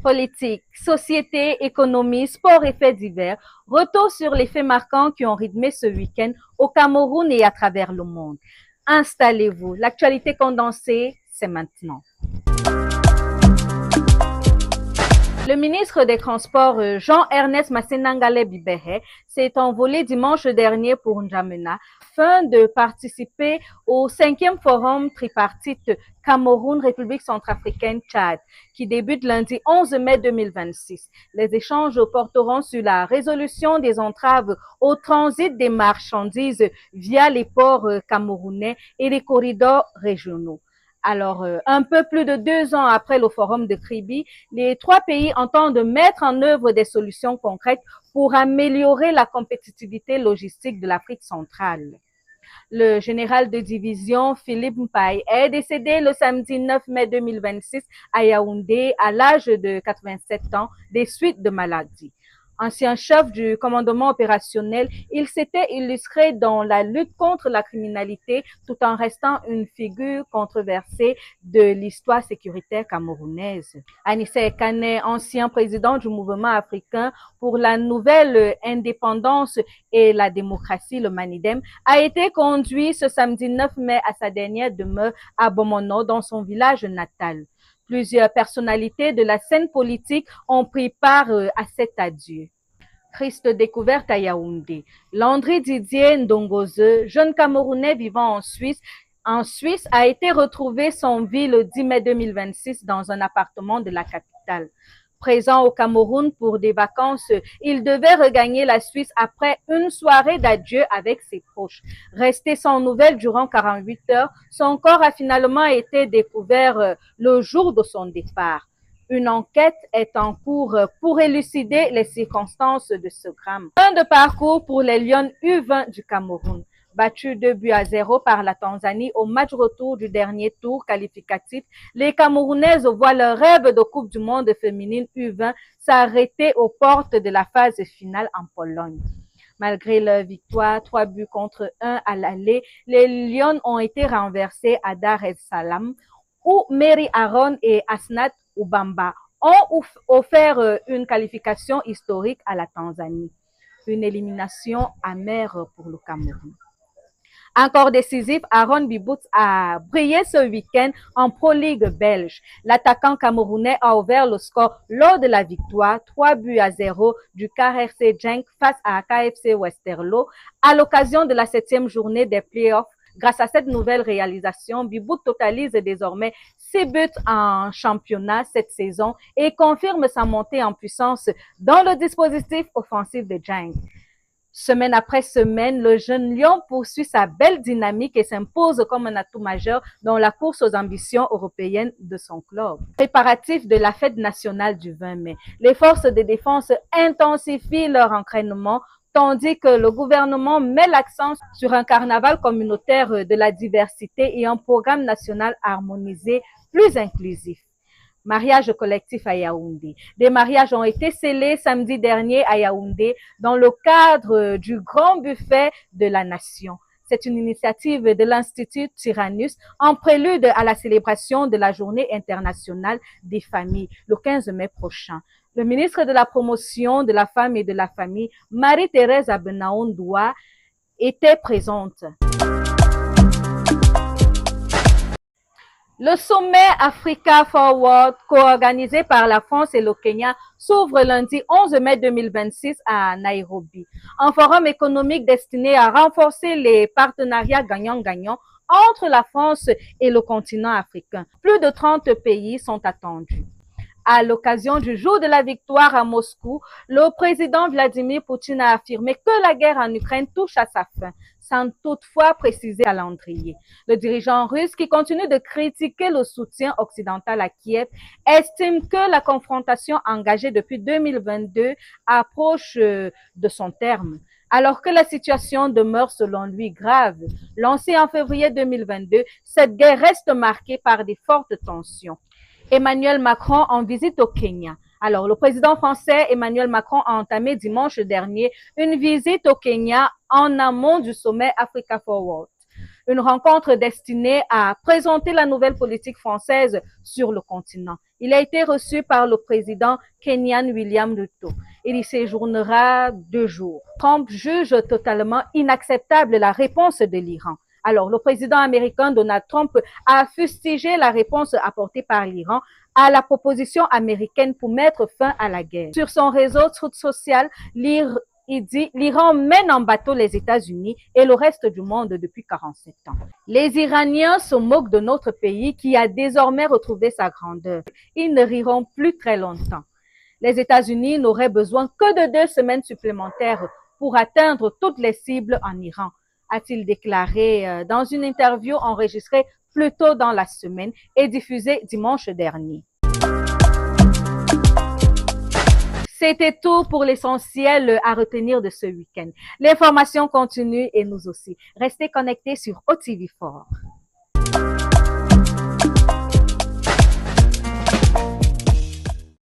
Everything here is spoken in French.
Politique, société, économie, sport et faits divers, retour sur les faits marquants qui ont rythmé ce week-end au Cameroun et à travers le monde. Installez-vous, l'actualité condensée, c'est maintenant. Le ministre des Transports, Jean-Ernest Massenangale Bibehe, s'est envolé dimanche dernier pour N'Djamena afin de participer au 5e forum tripartite Cameroun-République centrafricaine Tchad, qui débute lundi 11 mai 2026. Les échanges porteront sur la résolution des entraves au transit des marchandises via les ports camerounais et les corridors régionaux. Alors, un peu plus de 2 ans après le forum de Kribi, les 3 pays entendent mettre en œuvre des solutions concrètes pour améliorer la compétitivité logistique de l'Afrique centrale. Le général de division Philippe Mpaye est décédé le samedi 9 mai 2026 à Yaoundé à l'âge de 87 ans des suites de maladie. Ancien chef du commandement opérationnel, il s'était illustré dans la lutte contre la criminalité tout en restant une figure controversée de l'histoire sécuritaire camerounaise. Anissé Kane, ancien président du mouvement africain pour la nouvelle indépendance et la démocratie, le MANIDEM, a été conduit ce samedi 9 mai à sa dernière demeure à Bomono, dans son village natal. Plusieurs personnalités de la scène politique ont pris part à cet adieu. Triste découverte à Yaoundé. Landry Didier Ndongoze, jeune Camerounais vivant en Suisse, a été retrouvé sans vie le 10 mai 2026 dans un appartement de la capitale. Présent au Cameroun pour des vacances, il devait regagner la Suisse après une soirée d'adieu avec ses proches. Resté sans nouvelles durant 48 heures, son corps a finalement été découvert le jour de son départ. Une enquête est en cours pour élucider les circonstances de ce drame. Fin de parcours pour les Lions U20 du Cameroun. Battus 2-0 par la Tanzanie au match retour du dernier tour qualificatif, les Camerounaises voient leur rêve de Coupe du Monde féminine U20 s'arrêter aux portes de la phase finale en Pologne. Malgré leur victoire 3-1 à l'aller, les Lions ont été renversés à Dar es Salaam, où Mary Aaron et Asnat Ubamba ont offert une qualification historique à la Tanzanie. Une élimination amère pour le Cameroun. Encore décisif, Aaron Bibout a brillé ce week-end en Pro League belge. L'attaquant camerounais a ouvert le score lors de la victoire 3-0 du KRC Genk face à KFC Westerlo à l'occasion de la 7e journée des playoffs. Grâce à cette nouvelle réalisation, Bibout totalise désormais 6 buts en championnat cette saison et confirme sa montée en puissance dans le dispositif offensif de Genk. Semaine après semaine, le jeune Lion poursuit sa belle dynamique et s'impose comme un atout majeur dans la course aux ambitions européennes de son club. Préparatif de la fête nationale du 20 mai, les forces de défense intensifient leur entraînement, tandis que le gouvernement met l'accent sur un carnaval communautaire de la diversité et un programme national harmonisé plus inclusif. Mariage collectif à Yaoundé. Des mariages ont été scellés samedi dernier à Yaoundé dans le cadre du Grand Buffet de la Nation. C'est une initiative de l'Institut Tyrannus en prélude à la célébration de la Journée internationale des familles le 15 mai prochain. Le ministre de la Promotion de la Femme et de la Famille, Marie-Thérèse Abenaondoua, était présente. Le sommet Africa Forward, co-organisé par la France et le Kenya, s'ouvre lundi 11 mai 2026 à Nairobi. Un forum économique destiné à renforcer les partenariats gagnant-gagnant entre la France et le continent africain. Plus de 30 pays sont attendus. À l'occasion du jour de la victoire à Moscou, le président Vladimir Poutine a affirmé que la guerre en Ukraine touche à sa fin, sans toutefois préciser le calendrier. Le dirigeant russe, qui continue de critiquer le soutien occidental à Kiev, estime que la confrontation engagée depuis 2022 approche de son terme. Alors que la situation demeure selon lui grave, lancée en février 2022, cette guerre reste marquée par des fortes tensions. Emmanuel Macron en visite au Kenya. Alors, le président français Emmanuel Macron a entamé dimanche dernier une visite au Kenya en amont du sommet Africa Forward. une rencontre destinée à présenter la nouvelle politique française sur le continent. Il a été reçu par le président kenyan William Ruto. Il y séjournera 2 jours. Trump juge totalement inacceptable la réponse de l'Iran. Alors, le président américain Donald Trump a fustigé la réponse apportée par l'Iran à la proposition américaine pour mettre fin à la guerre. Sur son réseau social, il dit l'Iran mène en bateau les États-Unis et le reste du monde depuis 47 ans. Les Iraniens se moquent de notre pays qui a désormais retrouvé sa grandeur. Ils ne riront plus très longtemps. Les États-Unis n'auraient besoin que de 2 semaines supplémentaires pour atteindre toutes les cibles en Iran, a-t-il déclaré dans une interview enregistrée plus tôt dans la semaine et diffusée dimanche dernier. C'était tout pour l'essentiel à retenir de ce week-end. L'information continue et nous aussi. Restez connectés sur OTV4.